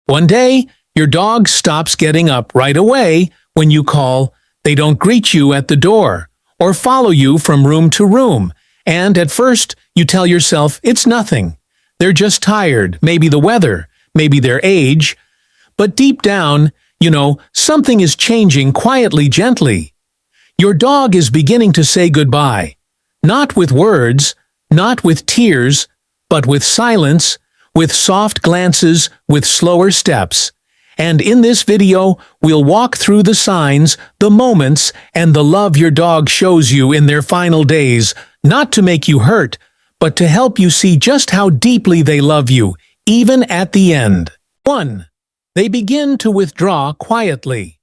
One day, your dog stops getting up right away when you call. They don't greet you at the door or follow you from room to room. And at first, you tell yourself it's nothing. They're just tired, maybe the weather, maybe their age. But deep down, something is changing quietly, gently. Your dog is beginning to say goodbye. Not with words, not with tears, but with silence, with soft glances, with slower steps. And in this video, we'll walk through the signs, the moments, and the love your dog shows you in their final days, not to make you hurt, but to help you see just how deeply they love you, even at the end. 1. They begin to withdraw quietly.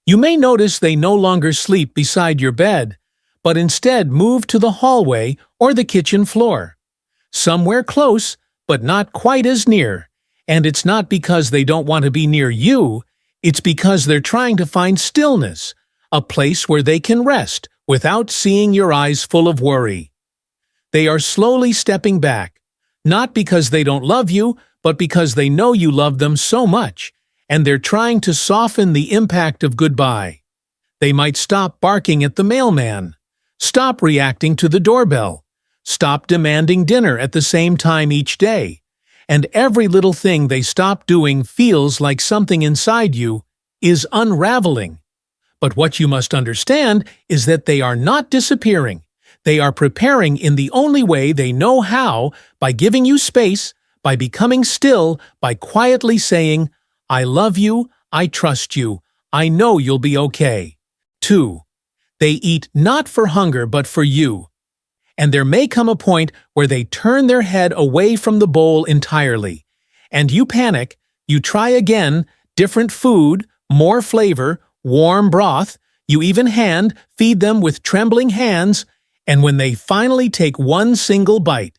You may notice they no longer sleep beside your bed, but instead move to the hallway or the kitchen floor. Somewhere close, but not quite as near. And it's not because they don't want to be near you, it's because they're trying to find stillness, a place where they can rest without seeing your eyes full of worry. They are slowly stepping back, not because they don't love you, but because they know you love them so much, and they're trying to soften the impact of goodbye. They might stop barking at the mailman, stop reacting to the doorbell, stop demanding dinner at the same time each day. And every little thing they stop doing feels like something inside you is unraveling. But what you must understand is that they are not disappearing. They are preparing in the only way they know how, by giving you space, by becoming still, by quietly saying, "I love you, I trust you, I know you'll be okay." 2. They eat not for hunger but for you. And there may come a point where they turn their head away from the bowl entirely. And you panic, you try again, different food, more flavor, warm broth, you even feed them with trembling hands, and when they finally take one single bite,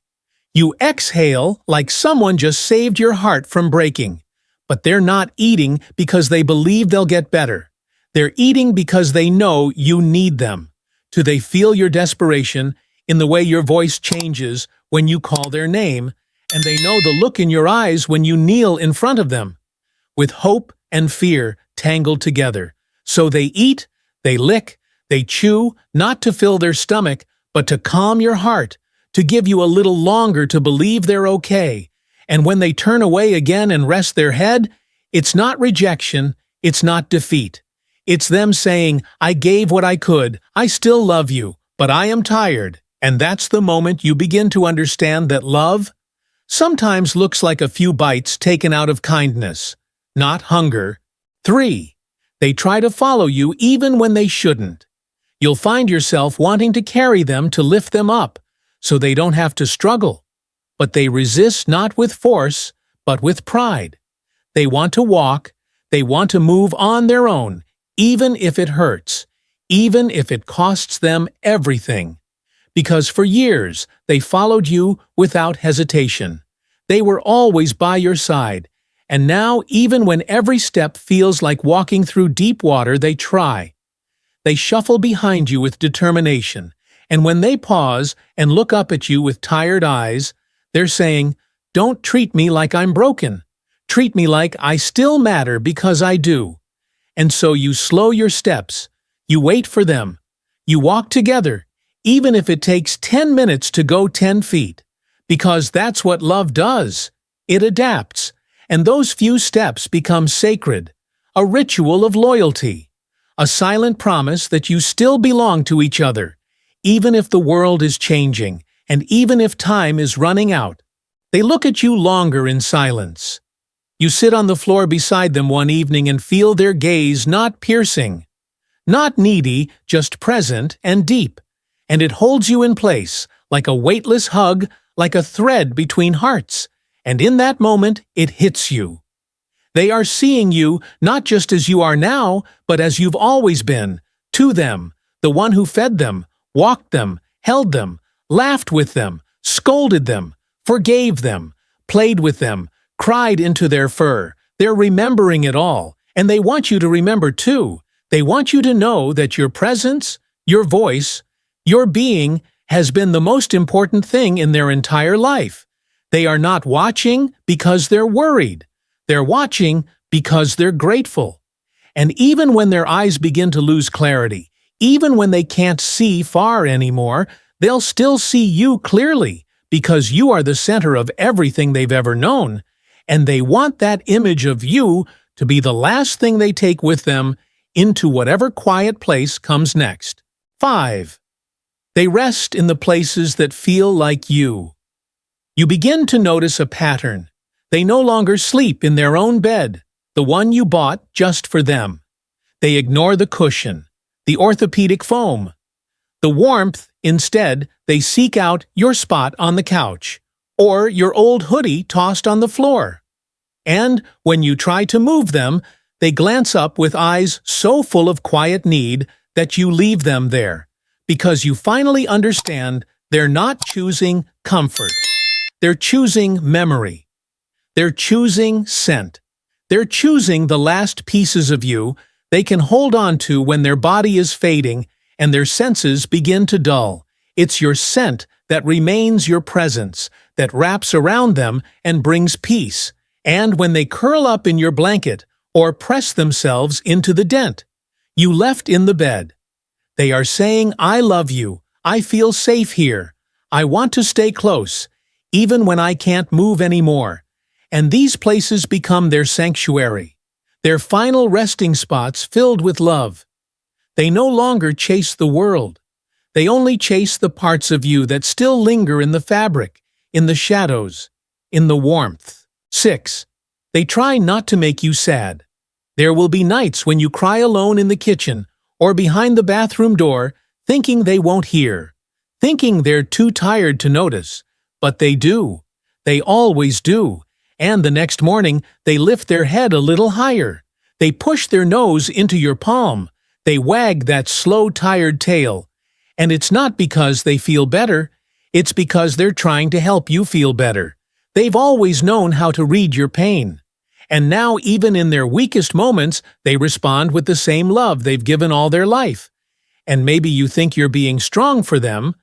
you exhale like someone just saved your heart from breaking. But they're not eating because they believe they'll get better. They're eating because they know you need them. Do they feel your desperation in the way your voice changes when you call their name, and they know the look in your eyes when you kneel in front of them, with hope and fear tangled together? So they eat, they lick, they chew, not to fill their stomach, but to calm your heart, to give you a little longer to believe they're okay. And when they turn away again and rest their head, it's not rejection, it's not defeat. It's them saying, "I gave what I could, I still love you, but I am tired." And that's the moment you begin to understand that love sometimes looks like a few bites taken out of kindness, not hunger. 3. They try to follow you even when they shouldn't. You'll find yourself wanting to carry them to lift them up, so they don't have to struggle. But they resist not with force, but with pride. They want to walk, they want to move on their own, even if it hurts, even if it costs them everything. Because for years, they followed you without hesitation. They were always by your side. And now, even when every step feels like walking through deep water, they try. They shuffle behind you with determination. And when they pause and look up at you with tired eyes, they're saying, "Don't treat me like I'm broken. Treat me like I still matter, because I do." And so you slow your steps. You wait for them. You walk together, even if it takes 10 minutes to go 10 feet. Because that's what love does. It adapts. And those few steps become sacred, a ritual of loyalty, a silent promise that you still belong to each other, even if the world is changing, and even if time is running out. They look at you longer in silence. You sit on the floor beside them one evening and feel their gaze, not piercing, not needy, just present and deep. And it holds you in place, like a weightless hug, like a thread between hearts. And in that moment, it hits you. They are seeing you not just as you are now, but as you've always been, to them, the one who fed them, walked them, held them, laughed with them, scolded them, forgave them, played with them, cried into their fur. They're remembering it all, and they want you to remember too. They want you to know that your presence, your voice, your being has been the most important thing in their entire life. They are not watching because they're worried. They're watching because they're grateful. And even when their eyes begin to lose clarity, even when they can't see far anymore, they'll still see you clearly because you are the center of everything they've ever known. And they want that image of you to be the last thing they take with them into whatever quiet place comes next. 5. They rest in the places that feel like you. You begin to notice a pattern. They no longer sleep in their own bed, the one you bought just for them. They ignore the cushion, the orthopedic foam, the warmth. Instead, they seek out your spot on the couch, or your old hoodie tossed on the floor. And when you try to move them, they glance up with eyes so full of quiet need that you leave them there, because you finally understand they're not choosing comfort. They're choosing memory. They're choosing scent. They're choosing the last pieces of you they can hold on to when their body is fading and their senses begin to dull. It's your scent that remains your presence, that wraps around them and brings peace. And when they curl up in your blanket or press themselves into the dent you left in the bed, they are saying, "I love you. I feel safe here. I want to stay close, even when I can't move anymore." And these places become their sanctuary, their final resting spots filled with love. They no longer chase the world. They only chase the parts of you that still linger in the fabric, in the shadows, in the warmth. 6. They try not to make you sad. There will be nights when you cry alone in the kitchen or behind the bathroom door, thinking they won't hear, thinking they're too tired to notice. But they do. They always do. And the next morning, they lift their head a little higher. They push their nose into your palm. They wag that slow, tired tail. And it's not because they feel better. It's because they're trying to help you feel better. They've always known how to read your pain. And now, even in their weakest moments, they respond with the same love they've given all their life. And maybe you think you're being strong for them,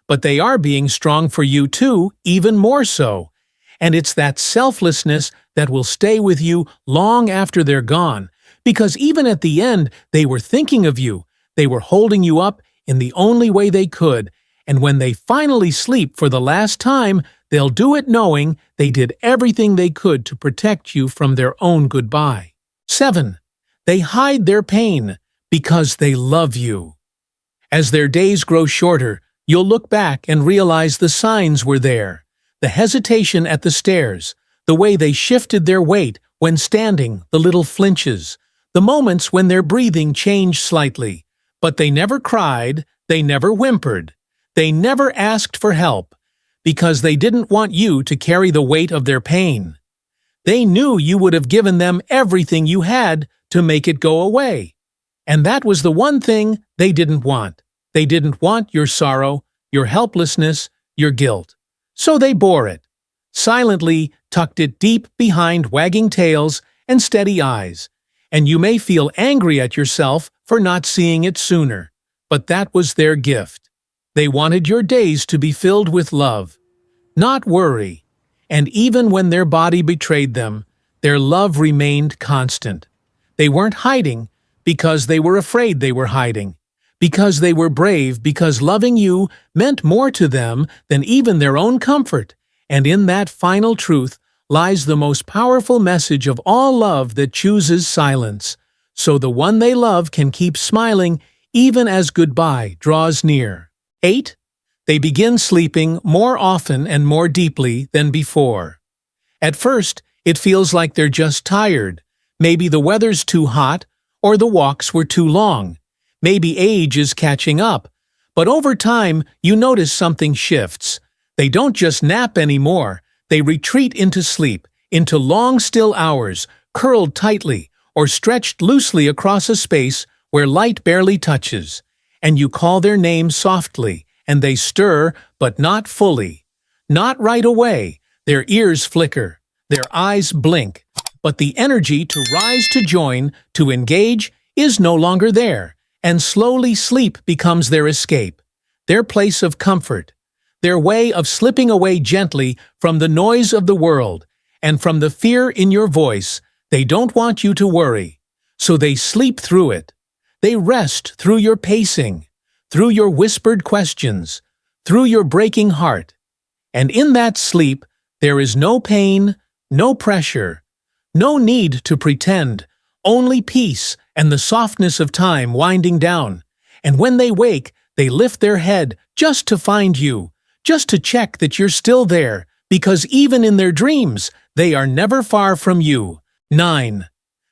but they are being strong for you too, even more so. And it's that selflessness that will stay with you long after they're gone, because even at the end, they were thinking of you. They were holding you up in the only way they could, and when they finally sleep for the last time, they'll do it knowing they did everything they could to protect you from their own goodbye. 7. They hide their pain because they love you. As their days grow shorter, you'll look back and realize the signs were there. The hesitation at the stairs, the way they shifted their weight when standing, the little flinches, the moments when their breathing changed slightly. But they never cried, they never whimpered, they never asked for help, because they didn't want you to carry the weight of their pain. They knew you would have given them everything you had to make it go away. And that was the one thing they didn't want. They didn't want your sorrow, your helplessness, your guilt. So they bore it, silently tucked it deep behind wagging tails and steady eyes. And you may feel angry at yourself for not seeing it sooner, but that was their gift. They wanted your days to be filled with love, not worry. And even when their body betrayed them, their love remained constant. They weren't hiding because they were afraid they were hiding, because they were brave, because loving you meant more to them than even their own comfort. And in that final truth lies the most powerful message of all love that chooses silence, so the one they love can keep smiling even as goodbye draws near. 8. They begin sleeping more often and more deeply than before. At first, it feels like they're just tired. Maybe the weather's too hot, or the walks were too long. Maybe age is catching up. But over time, you notice something shifts. They don't just nap anymore. They retreat into sleep, into long, still hours, curled tightly or stretched loosely across a space where light barely touches. And you call their name softly, and they stir, but not fully. Not right away. Their ears flicker, their eyes blink, but the energy to rise, to join, to engage is no longer there. And slowly sleep becomes their escape, their place of comfort, their way of slipping away gently from the noise of the world. And from the fear in your voice, they don't want you to worry. So they sleep through it. They rest through your pacing, through your whispered questions, through your breaking heart. And in that sleep, there is no pain, no pressure, no need to pretend, only peace and the softness of time winding down. And when they wake, they lift their head just to find you, just to check that you're still there, because even in their dreams, they are never far from you. 9.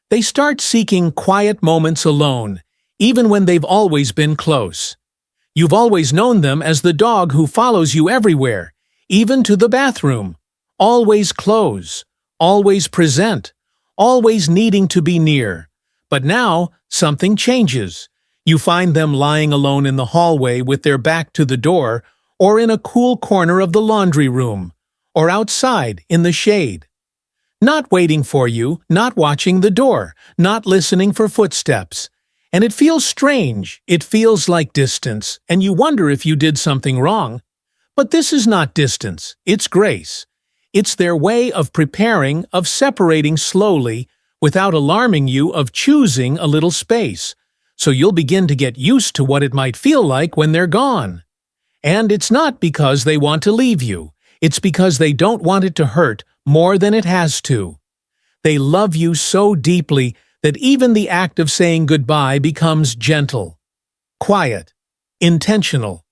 They start seeking quiet moments alone, even when they've always been close. You've always known them as the dog who follows you everywhere, even to the bathroom. Always close, always present, always needing to be near. But now, something changes. You find them lying alone in the hallway with their back to the door, or in a cool corner of the laundry room, or outside in the shade. Not waiting for you, not watching the door, not listening for footsteps. And it feels strange, it feels like distance, and you wonder if you did something wrong. But this is not distance, it's grace. It's their way of preparing, of separating slowly, without alarming you, of choosing a little space. So you'll begin to get used to what it might feel like when they're gone. And it's not because they want to leave you. It's because they don't want it to hurt more than it has to. They love you so deeply that even the act of saying goodbye becomes gentle, quiet, intentional.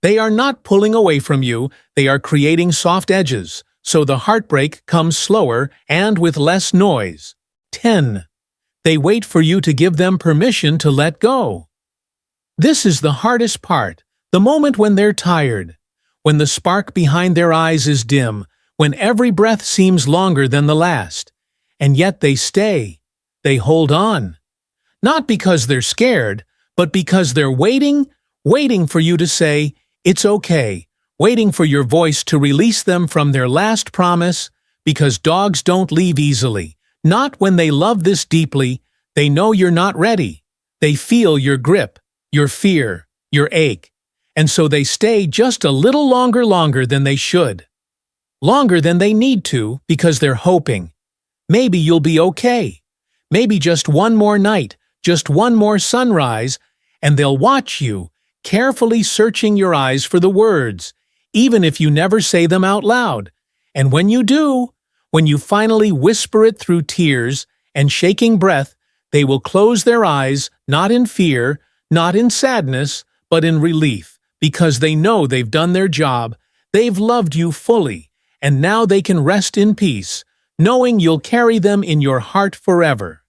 They are not pulling away from you, they are creating soft edges, so the heartbreak comes slower and with less noise. 10. They wait for you to give them permission to let go. This is the hardest part, the moment when they're tired, when the spark behind their eyes is dim, when every breath seems longer than the last. And yet they stay. They hold on. Not because they're scared, but because they're waiting for you to say, "It's okay," waiting for your voice to release them from their last promise, because dogs don't leave easily. Not when they love this deeply. They know you're not ready. They feel your grip, your fear, your ache. And so they stay just a little longer than they should. Longer than they need to, because they're hoping. Maybe you'll be okay. Maybe just one more night, just one more sunrise, and they'll watch you, carefully searching your eyes for the words, even if you never say them out loud. And when you do, when you finally whisper it through tears and shaking breath, they will close their eyes, not in fear, not in sadness, but in relief, because they know they've done their job, they've loved you fully, and now they can rest in peace, knowing you'll carry them in your heart forever.